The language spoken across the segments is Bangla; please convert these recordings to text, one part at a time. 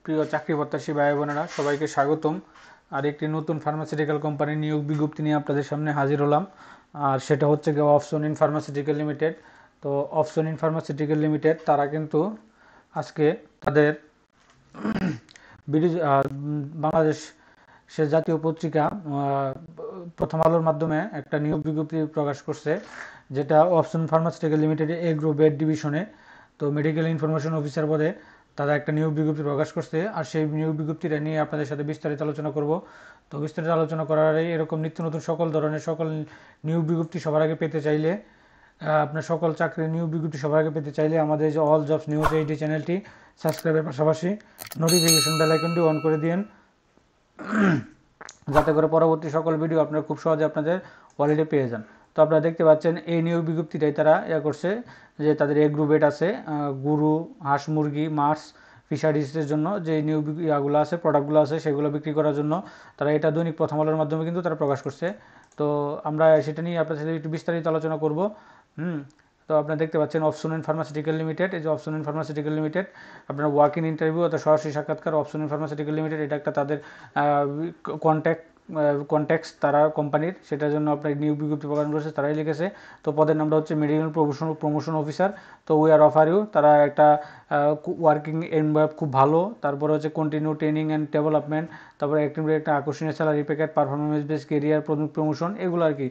প্রিয় চাকরি প্রত্যাশী ভাই বোনেরা, সবাইকে স্বাগতম। আর একটি নতুন ফার্মাসিউটিক্যাল কোম্পানির নিয়োগ বিজ্ঞপ্তি নিয়ে আপনাদের সামনে হাজির হলাম। আর সেটা হচ্ছে গিয়ে অপসনিন ফার্মাসিউটিক্যাল লিমিটেড। তো অপসনিন ফার্মাসিউটিক্যাল লিমিটেড তারা কিন্তু আজকে তাদের বাংলাদেশ সে জাতীয় পত্রিকা প্রথম আলোর মাধ্যমে একটা নিয়োগ বিজ্ঞপ্তি প্রকাশ করছে, যেটা অপসন ফার্মাসিউটিক্যাল লিমিটেডের এগ্রো বেড ডিভিশনে। তো মেডিকেল ইনফরমেশন অফিসার পদে তারা একটা নিয়োগ বিজ্ঞপ্তি প্রকাশ করছে। আর সেই নিয়োগ বিজ্ঞপ্তিটা নিয়ে আপনাদের সাথে বিস্তারিত আলোচনা করব। তো বিস্তারিত আলোচনা করার আগে এরকম নিত্য নতুন সকল ধরনের সকল নিয়োগ বিজ্ঞপ্তি সবার আগে পেতে চাইলে, আপনার সকল চাকরির নিয়োগ বিজ্ঞপ্তি সবার আগে পেতে চাইলে আমাদের যে অল জবস নিউজ এইচডি চ্যানেলটি সাবস্ক্রাইবের পাশাপাশি নোটিফিকেশন বেল আইকনটি অন করে দিন, যাতে করে পরবর্তী সকল ভিডিও আপনারা খুব সহজে আপনাদের ওয়ালেটে পেয়ে যান। তো আপনারা দেখতে পাচ্ছেন এই নিয়োগ বিজ্ঞপ্তিটাই তারা করছে, যে তাদের এগ্রো বেড আছে, গরু, হাঁস, মুরগি, মাছ ফিশারিজের জন্য যে নিয়োগ ইয়াগুলো আছে, প্রোডাক্টগুলো আছে, সেগুলো বিক্রি করার জন্য তারা এটা দৈনিক প্রথম আলোর মাধ্যমে কিন্তু তারা প্রকাশ করছে। তো আমরা সেটা নিয়ে আপনার সাথে একটু বিস্তারিত আলোচনা করব। তো আপনারা দেখতে পাচ্ছেন অপসনিন ফার্মাসিউটিক্যাল লিমিটেড, এই যে অপসনিন ফার্মাসিউটিক্যাল লিমিটেড আপনার ওয়াক ইন ইন্টারভিউ অর্থাৎ সরাসরি সাক্ষাৎকার। অপসনিন ফার্মাসিউটিক্যাল লিমিটেড এটা একটা তাদের কন্ট্যাক্টস তারা কোম্পানির, সেটার জন্য আপনার নিয়োগ বিজ্ঞপ্তি প্রকাশ করেছে, তারাই লিখেছে। তো পদের নামটা হচ্ছে মেডিকেল প্রমোশন অফিসার। তো উই আর অফার ইউ, তারা একটা ওয়ার্কিং এনভায়রনমেন্ট খুব ভালো, তারপরে হচ্ছে কন্টিনিউ ট্রেনিং অ্যান্ড ডেভেলপমেন্ট, তারপরে একটা আকর্ষণীয় salary packet, performance base career promotion, এগুলো আর কি,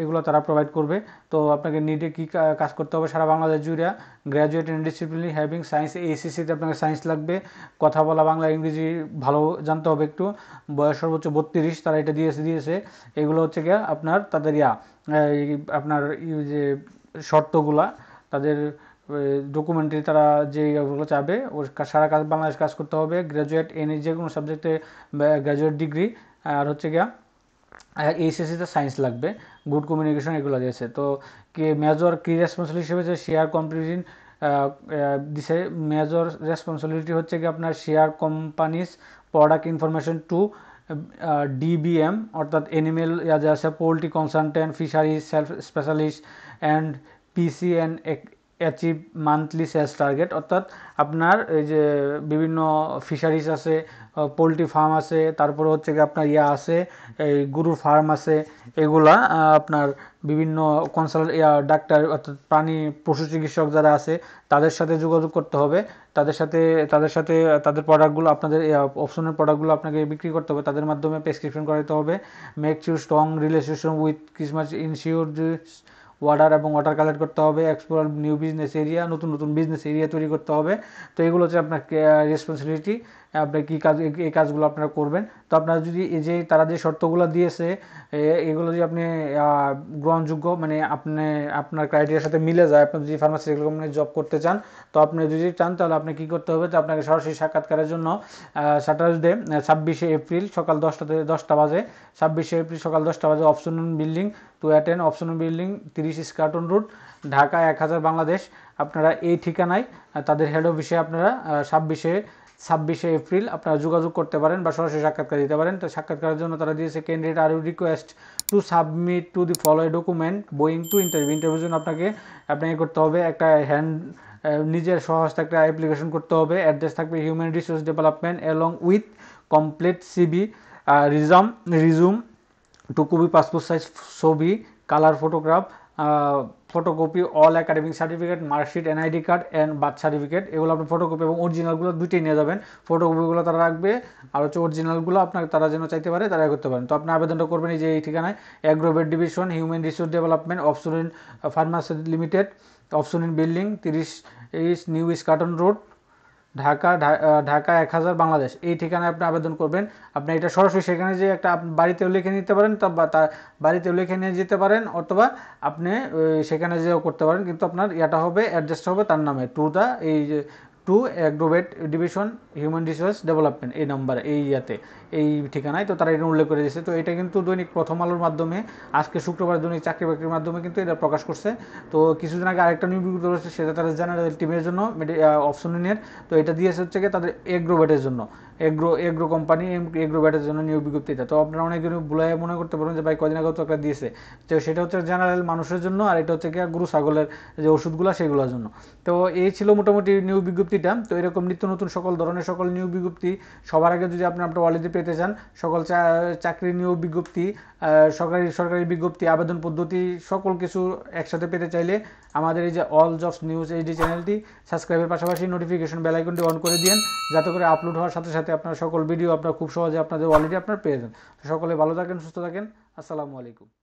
এগুলো তারা প্রোভাইড করবে। তো আপনাকে নিডে কী কাজ করতে হবে সারা বাংলাদেশ জুড়ে, graduate in discipline having science, এসিসিতে আপনাকে সায়েন্স লাগবে, কথা বলা বাংলা ইংরেজি ভালো জানতে হবে একটু, বয়স সর্বোচ্চ 32 তারা এটা দিয়েছে। এগুলো হচ্ছে গিয়ে আপনার তাদের আপনার যে শর্তগুলা, তাদের ডকুমেন্টারি তারা যেগুলো চাবে ওর সারা কাজ বাংলাদেশ কাজ করতে হবে, গ্র্যাজুয়েট এনি যে কোনো সাবজেক্টে গ্র্যাজুয়েট ডিগ্রি, আর হচ্ছে গিয়া এইচএসসিতে সায়েন্স লাগবে, গুড কমিউনিকেশন, এগুলো দিয়েছে। তো মেজর কি রেসপন্সিবিলিটি হিসেবে যে শেয়ার কম্পিটিশন দিছে, মেজর রেসপন্সিবিলিটি হচ্ছে কি আপনার share companies product information to DBM অর্থাৎ এনিমেল যা আছে, poultry consultant, fisheries self specialist and PC and achieve monthly sales target. অর্থাৎ আপনার এই যে বিভিন্ন ফিশারিজ আছে, পোলট্রি ফার্ম আছে, তারপরে হচ্ছে কি আপনার আছে এই গরুর ফার্ম আছে, এগুলা আপনার বিভিন্ন ডাক্তার অর্থাৎ প্রাণী পশু চিকিৎসক যারা আছে তাদের সাথে যোগাযোগ করতে হবে, তাদের সাথে তাদের প্রোডাক্টগুলো, আপনাদের অপশনের প্রোডাক্টগুলো আপনাকে বিক্রি করতে হবে, তাদের মাধ্যমে প্রেসক্রিপশন করাতে হবে। Make you strong relation with Christmas ensure water এবং ওয়াটার কালেক্ট করতে হবে, এক্সপ্লোর নিউ বিজনেস এরিয়া, নতুন নতুন বিজনেস এরিয়া তৈরি করতে হবে। তো এগুলো হচ্ছে আপনার রেসপন্সিবিলিটি, আপনার কী কাজ, এই কাজগুলো আপনারা করবেন। তো আপনারা যদি এই যে তারা যে শর্তগুলো দিয়েছে এগুলো যদি আপনি গ্রহণযোগ্য, মানে আপনার ক্রাইটেরিয়ার সাথে মিলে যায়, আপনি যদি ফার্মাসিউটিক্যাল কোম্পানির জব করতে চান, তো আপনি যদি চান তাহলে আপনি কী করতে হবে, তো আপনাকে সরাসরি সাক্ষাৎকারের জন্য স্যাটারডে 26শে এপ্রিল সকাল 10টা বাজে, 26শে এপ্রিল সকাল 10টা বাজে option building to attend, option building 30 Eskaton road, Dhaka 1000 Bangladesh. আপনারা এই ঠিকানায় তাদের হেড অফিসে আপনারা 26শে এপ্রিল আপনারা যোগাযোগ করতে পারেন বা সরাসরি সাক্ষাৎকার দিতে পারেন। তো সাক্ষাৎকারের জন্য তারা দিয়েছে, candidate are you request to submit to the following document going to ইন্টারভিউর জন্য আপনাকে করতে হবে একটা নিজের সহজ একটা অ্যাপ্লিকেশন করতে হবে। অ্যাড্রেস থাকবে human resource development along with complete CV, resume, 2 copy passport size ছবি, colour photograph, photocopy all academic certificate, marksheet, NID card and birth certificate, এগুলো আপনি ফটোকপি এবং অরিজিনালগুলো দুইটাই নিয়ে যাবেন। ফটোকপিগুলো তারা রাখবে, আর হচ্ছে অরিজিনালগুলো আপনার তারা যেন চাইতে পারে তারা করতে পারেন। তো আপনি আবেদনটা করবেন এই যে এই ঠিকানায়, Agrovet division, human resource development, Opsonin pharmacy limited, Opsonin building 30 new Eskaton road, Dhaka 1000 Bangladesh. এই ঠিকানায় আপনি আবেদন করবেন। আপনি এটা সরাসরি সেখানে যে একটা বাড়িতেও লিখে নিতে পারেন, বাড়িতেও লিখে নিয়ে যেতে পারেন, অথবা আপনি সেখানে যেও করতে পারেন, কিন্তু আপনার হবে অ্যাড্রেসটা হবে তার নামে, to Agrovet division human resource development, এই নাম্বারে, এই ঠিকানায়। তো তারা এটা উল্লেখ করে দিয়েছে। তো এটা কিন্তু দৈনিক প্রথম আলোর মাধ্যমে আজকে শুক্রবার দৈনিক চাকরি বাকরির মাধ্যমে কিন্তু এটা প্রকাশ করছে। তো কিছুদিন আগে আরেকটা নিয়োগ বিজ্ঞপ্তি রয়েছে, সেটা তাদের জেনারেল টিমের জন্য অপশনের। তো এটা দিয়েছে হচ্ছে গিয়ে তাদের এগ্রোবেটের জন্য। এগ্রো কোম্পানি, এগ্রো ব্যাটের জন্য নিয়োগ বিজ্ঞপ্তিটা। তো আপনারা অনেকজন ভুলে মনে করতে পারেন যে ভাই কদিন আগে তো একটা দিয়েছে, তো সেটা হচ্ছে জেনারেল মানুষের জন্য, আর এটা হচ্ছে কি গরু ছাগলের যে ওষুধগুলো সেগুলোর জন্য। তো এই ছিল মোটামুটি নিয়োগ বিজ্ঞপ্তিটা। তো এরকম নিত্য নতুন সকল ধরনের সকল নিয়োগ বিজ্ঞপ্তি সবার আগে যদি আপনি আপনার ওয়ালেটে পেতে চান, সকল চাকরি নিয়োগ বিজ্ঞপ্তি, সরকারি বিজ্ঞপ্তি, আবেদন পদ্ধতি সকল কিছু একসাথে পেতে চাইলে আমাদের এই যে অল জবস নিউজ এইচডি চ্যানেলটি সাবস্ক্রাইবের পাশাপাশি নোটিফিকেশন বেল আইকনটি অন করে দিন, যাতে করে আপলোড হওয়ার সাথে সাথে আপনার সকল ভিডিও আপনার খুব সহজে আপনাদের ওয়ালেটে আপনার পেয়ে যান। সকলে ভালো থাকেন, সুস্থ থাকেন, আসসালামু আলাইকুম।